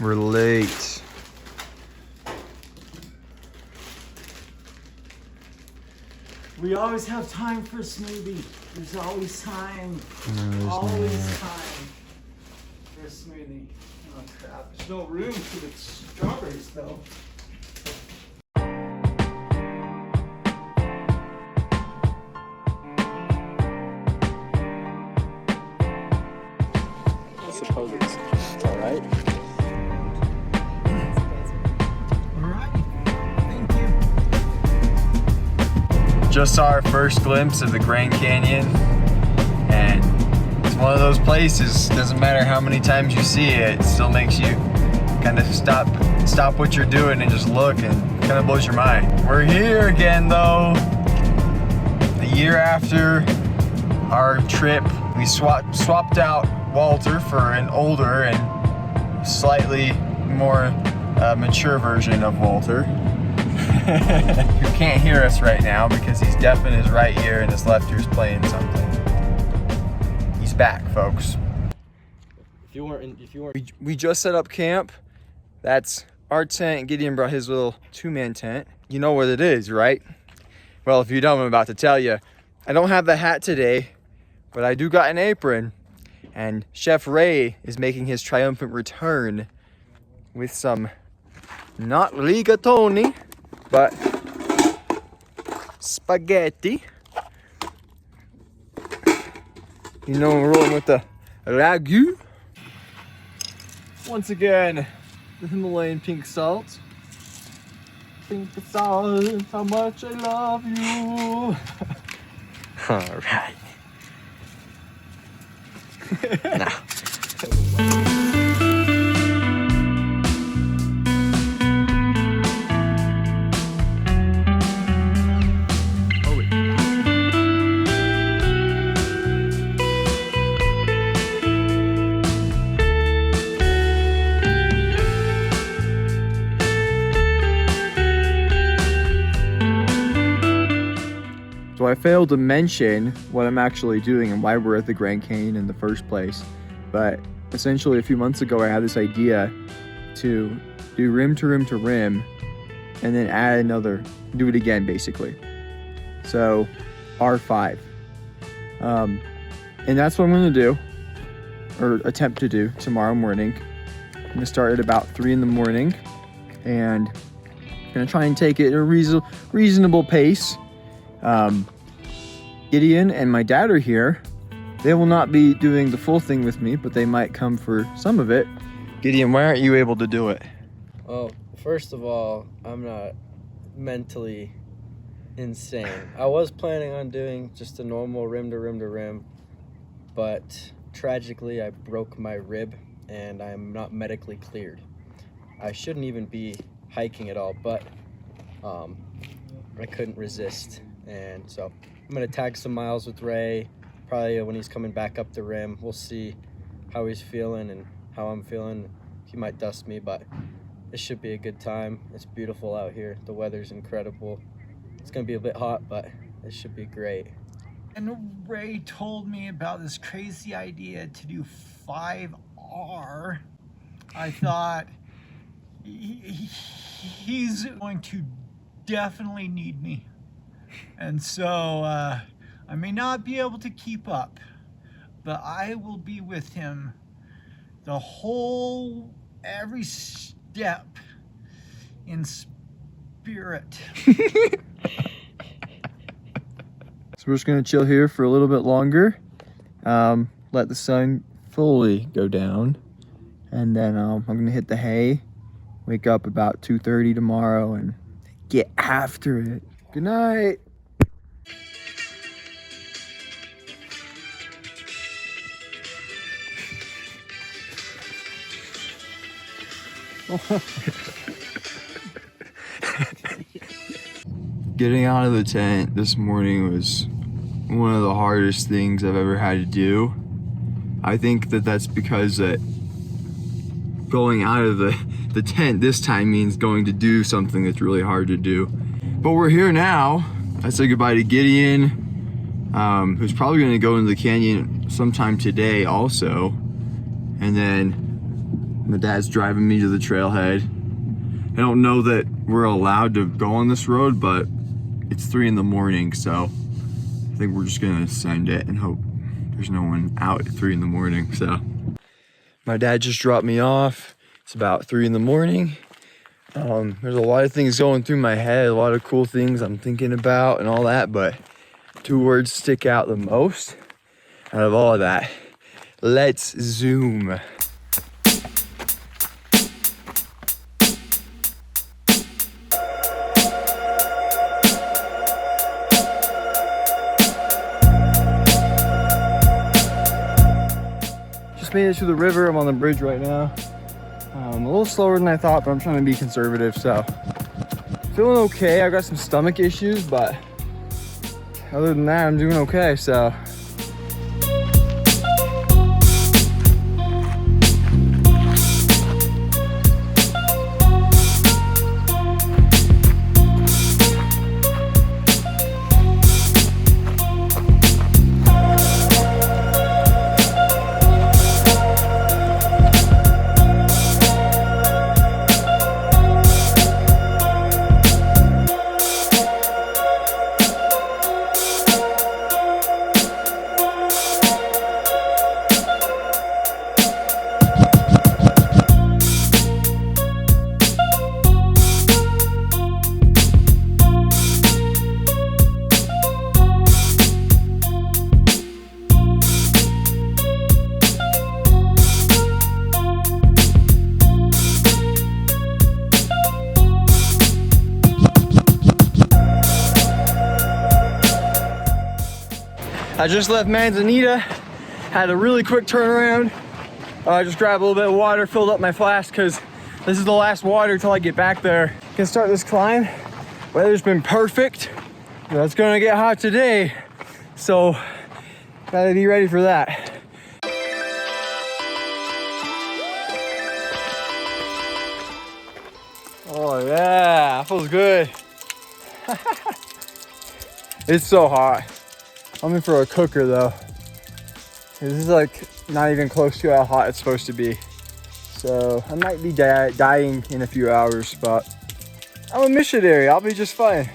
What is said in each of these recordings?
We're late. We always have time for a smoothie. There's always time. Always time for a smoothie. Oh crap, there's no room for the strawberries though. I suppose it's alright. Just saw our first glimpse of the Grand Canyon, and it's one of those places, doesn't matter how many times you see it, it still makes you kind of stop what you're doing and just look, and kind of blows your mind. We're here again though. A year after our trip, we swapped out Walter for an older and slightly more mature version of Walter. Who can't hear us right now because he's deaf in his right ear and his left ear's playing something. He's back, folks. If you weren't, We just set up camp. That's our tent. Gideon brought his little 2-man tent. You know what it is, right? Well, if you don't, I'm about to tell you. I don't have the hat today, but I do got an apron. And Chef Ray is making his triumphant return with some, not rigatoni, but spaghetti. You know, we're rolling with the ragu. Once again, the Himalayan pink salt. Pink salt, how much I love you. all right. Nah. So I failed to mention what I'm actually doing and why we're at the Grand Canyon in the first place. But essentially a few months ago I had this idea to do rim to rim to rim and then add another, do it again basically. So R5. And that's what I'm gonna do, or attempt to do tomorrow morning. I'm gonna start at about 3 in the morning and I'm gonna try and take it at a reasonable pace. Gideon and my dad are here. They will not be doing the full thing with me, but they might come for some of it. Gideon, why aren't you able to do it? Well, first of all, I'm not mentally insane. I was planning on doing just a normal rim to rim to rim, but tragically I broke my rib and I'm not medically cleared. I shouldn't even be hiking at all, but I couldn't resist, and so I'm gonna tag some miles with Ray, probably when he's coming back up the rim. We'll see how he's feeling and how I'm feeling. He might dust me, but it should be a good time. It's beautiful out here. The weather's incredible. It's gonna be a bit hot, but it should be great. And Ray told me about this crazy idea to do 5R. I thought he's going to definitely need me. And so I may not be able to keep up, but I will be with him every step in spirit. So we're just gonna chill here for a little bit longer, let the sun fully go down, and then I'm gonna hit the hay, wake up about 2:30 tomorrow and get after it. Good night. Getting out of the tent this morning was one of the hardest things I've ever had to do. I think that's because that going out of the tent this time means going to do something that's really hard to do. But we're here now. I said goodbye to Gideon, who's probably gonna go into the canyon sometime today also. And then My dad's driving me to the trailhead. I don't know that we're allowed to go on this road, but it's 3 in the morning, so I think we're just gonna send it and hope there's no one out at 3 in the morning. So my dad just dropped me off. It's about 3 in the morning. There's a lot of things going through my head, a lot of cool things I'm thinking about and all that, but 2 words stick out the most out of all of that. Let's zoom. Just made it to the river. I'm on the bridge right now. A little slower than I thought, but I'm trying to be conservative, so feeling okay. I got some stomach issues, but other than that, I'm doing okay, so. I just left Manzanita, had a really quick turnaround. I just grabbed a little bit of water, filled up my flask because this is the last water till I get back there. Can start this climb. Weather's been perfect. It's gonna get hot today, so gotta be ready for that. Oh yeah, feels good. It's so hot. I'm in for a cooker though. This is like not even close to how hot it's supposed to be. So I might be dying in a few hours, but I'm a missionary. I'll be just fine.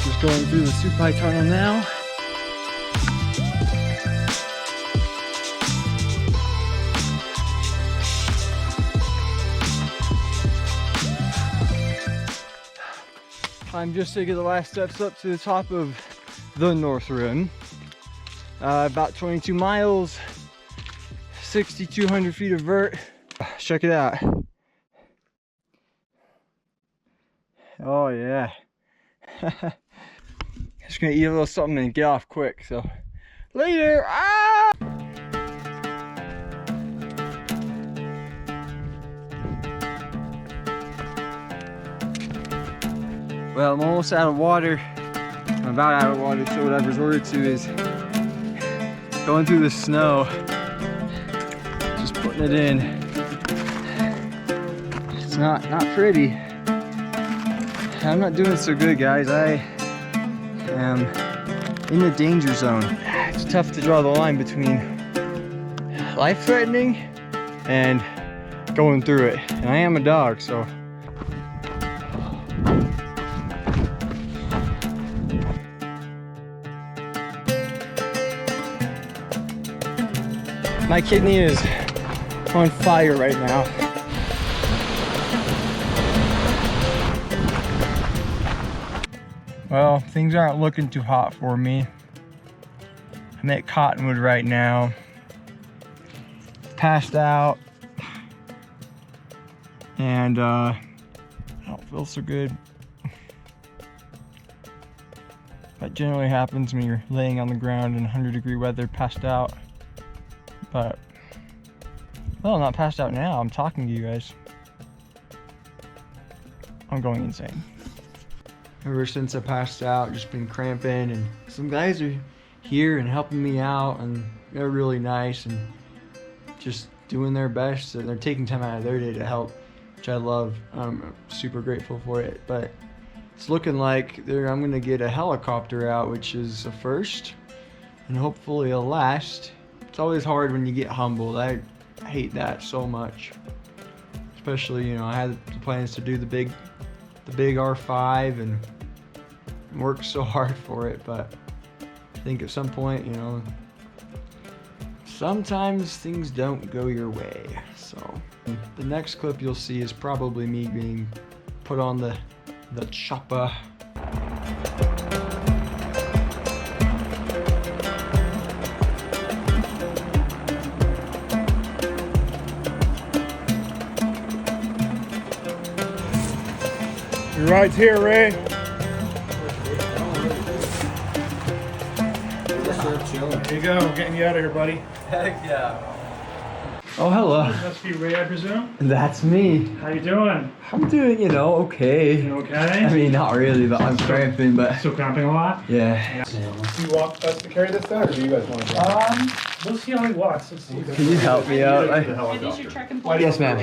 Just going through the Supai tunnel now. I'm just taking the last steps up to the top of the North Rim. About 22 miles, 6,200 feet of vert. Check it out. Oh yeah. Just gonna eat a little something and get off quick, so later. Ah! Well, I'm almost out of water. I'm about out of water, so what I've resorted to is going through the snow, just putting it in. It's not pretty. I'm not doing so good, guys. I am in the danger zone. It's tough to draw the line between life-threatening and going through it. And I am a dog, so. My kidney is on fire right now. Well, things aren't looking too hot for me. I'm at Cottonwood right now. Passed out. And I don't feel so good. That generally happens when you're laying on the ground in 100-degree weather, passed out. But, well, I'm not passed out now. I'm talking to you guys. I'm going insane. Ever since I passed out, just been cramping, and some guys are here and helping me out, and they're really nice and just doing their best, and they're taking time out of their day to help, which I love. I'm super grateful for it. But it's looking like I'm gonna get a helicopter out, which is a first, and hopefully a last. It's always hard when you get humbled. I hate that so much. Especially, you know, I had the plans to do the big R5 and work so hard for it, but I think at some point, you know, sometimes things don't go your way. So the next clip you'll see is probably me being put on the chopper. Your ride's here, Ray. Here you go, getting you out of here, buddy. Heck yeah. Oh, hello. This must be Ray, I presume. That's me. How you doing? I'm doing, you know, okay. You okay? I mean, not really, but I'm cramping, but Still cramping a lot? yeah. Do you want us to carry this down, or do you guys want to? We'll see how he walks. Let's see. Can you help me out? It is your truck and pull. Yes, ma'am.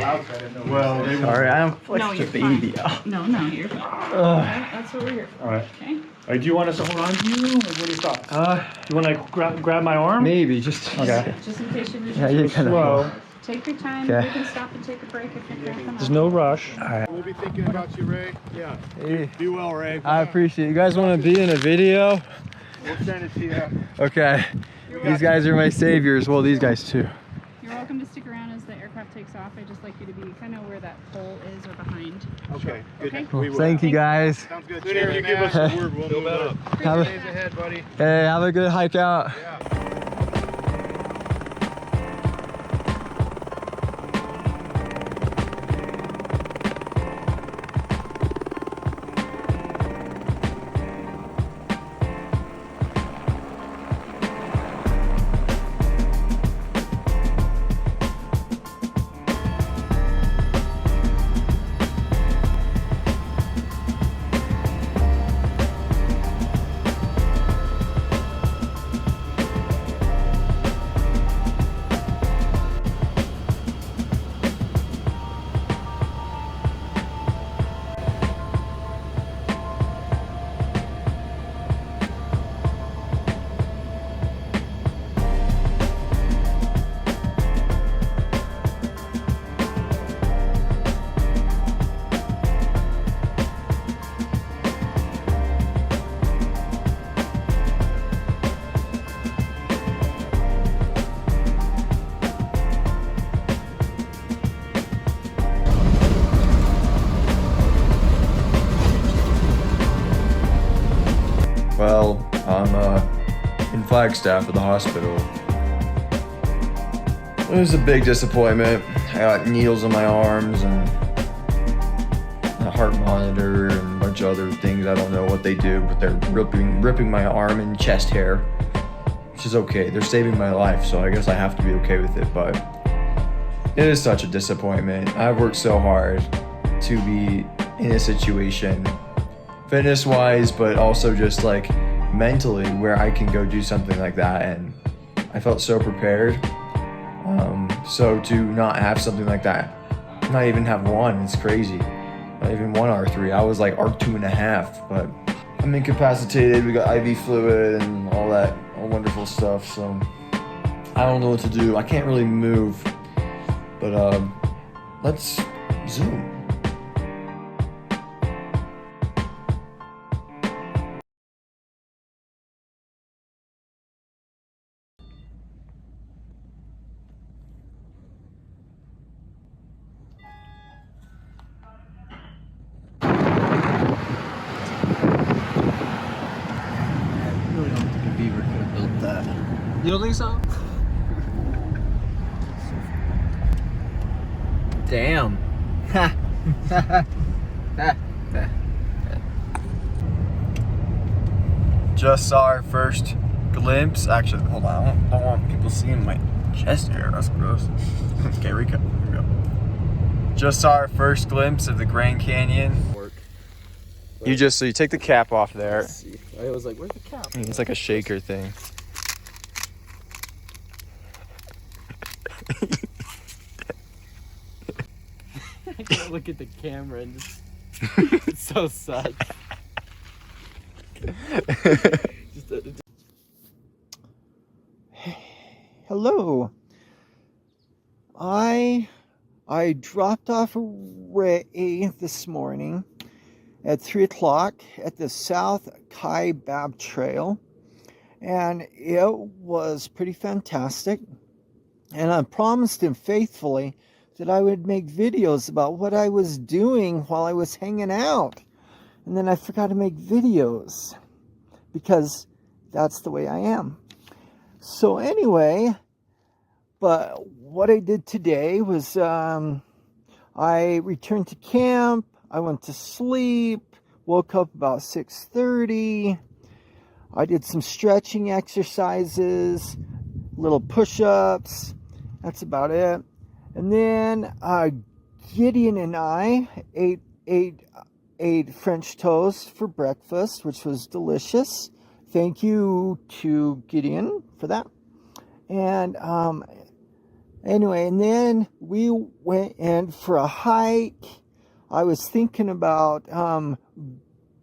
Well, they Sorry, I'm No, like a you're baby. fine. No, you're fine. That's what we're here for. All right. Okay. All right. Do you want us to hold on to you? Or what are your thoughts? Do you want to grab my arm? Maybe just. Okay. Just in case you lose Yeah, your you kind Slow. of. Take your time. Okay. You can stop and take a break if you're cramping There's up. no rush. We'll be thinking about you, Ray. Yeah. Hey, Be well, Ray. I appreciate it. You guys want to be in a video? We'll send it to you. Okay. These guys are my saviors. Well, these guys too. You're welcome to stick around as the aircraft takes off. I'd just like you to be kind of where that pole is or behind. Okay. Good. Okay. We will. Thank you guys. Sounds good. Cheers, you give us a word. We'll move up. Have a, Days ahead, buddy. hey, have a good hike out. Yeah. Well, I'm in Flagstaff at the hospital. It was a big disappointment. I got needles in my arms and a heart monitor and a bunch of other things. I don't know what they do, but they're ripping my arm and chest hair, which is okay. They're saving my life, so I guess I have to be okay with it, but it is such a disappointment. I've worked so hard to be in a situation fitness-wise, but also just like mentally where I can go do something like that, and I felt so prepared. So to not have something like that, not even have one, it's crazy. Not even one R3. I was like R2.5, but I'm incapacitated. We got IV fluid and all that wonderful stuff, so I don't know what to do. I can't really move, but let's zoom. You don't think so? Damn. Just saw our first glimpse. Actually, hold on. I don't want people seeing my chest hair. That's gross. Okay, here we go. Just saw our first glimpse of the Grand Canyon. You take the cap off there. I was like, where's the cap? It's like a shaker thing. I can't look at the camera and just it's so sad. Hello. I dropped off Ray this morning at 3 o'clock at the South Kaibab Trail, and it was pretty fantastic. And I promised him faithfully that I would make videos about what I was doing while I was hanging out. And then I forgot to make videos because that's the way I am. So anyway, but what I did today was I returned to camp. I went to sleep, woke up about 6:30. I did some stretching exercises, little push-ups. That's about it. And then Gideon and I ate French toast for breakfast, which was delicious. Thank you to Gideon for that. And anyway, and then we went in for a hike. I was thinking about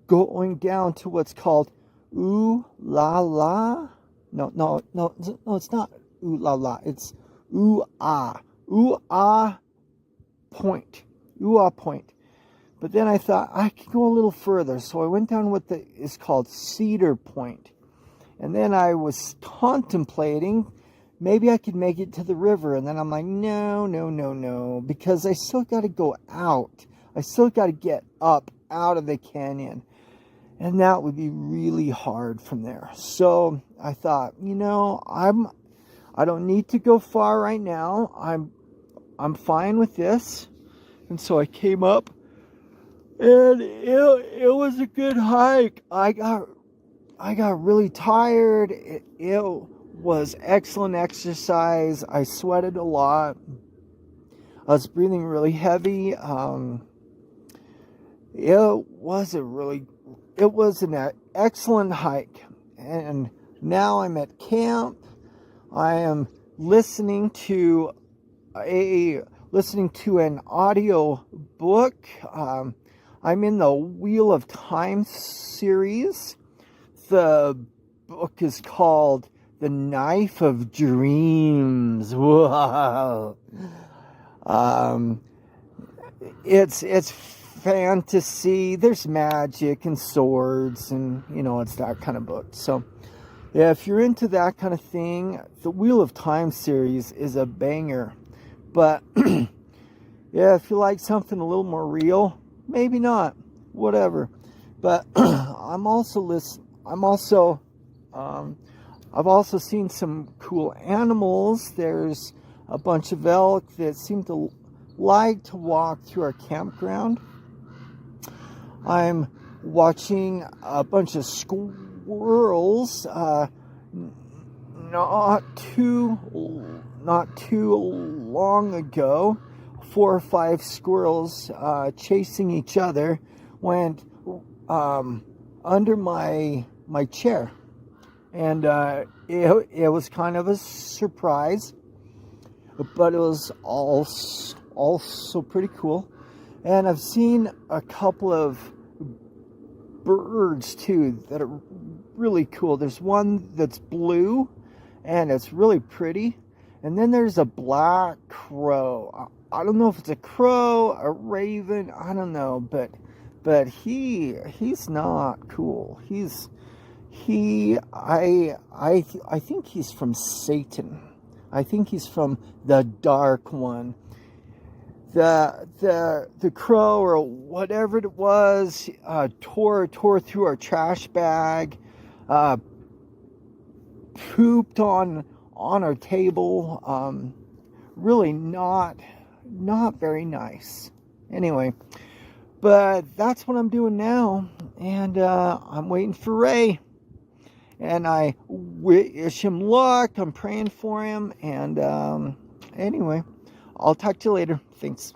going down to what's called Ooh La La. No, it's not Ooh La La. It's Ooh Ah Point. Ooh Ah Point. But then I thought I could go a little further, so I went down what is called Cedar Point. And then I was contemplating maybe I could make it to the river. And then I'm like, no, because I still got to go out. I still got to get up out of the canyon. And that would be really hard from there. So I thought, I don't need to go far right now. I'm fine with this. And so I came up, and it was a good hike. I got really tired. It was excellent exercise. I sweated a lot. I was breathing really heavy. It was an excellent hike. And now I'm at camp. I am listening to an audio book. I'm in the Wheel of Time series. The book is called The Knife of Dreams. Wow. It's fantasy. There's magic and swords, and it's that kind of book. So yeah, if you're into that kind of thing, the Wheel of Time series is a banger. But yeah, if you like something a little more real, maybe not, whatever. But I've also seen some cool animals. There's a bunch of elk that seem to like to walk through our campground. I'm watching a bunch of squirrels. Not too long ago, 4 or 5 squirrels chasing each other went under my chair, and it was kind of a surprise, but it was also pretty cool. And I've seen a couple of birds too that are really cool. There's one that's blue and it's really pretty, and then there's a black crow. I don't know if it's a crow, a raven, I don't know, but he's not cool. I think he's from Satan. I think he's from the Dark One. The crow or whatever it was tore through our trash bag, pooped on our table. Really not very nice. Anyway, but that's what I'm doing now, and I'm waiting for Ray, and I wish him luck. I'm praying for him, and anyway, I'll talk to you later. Thanks.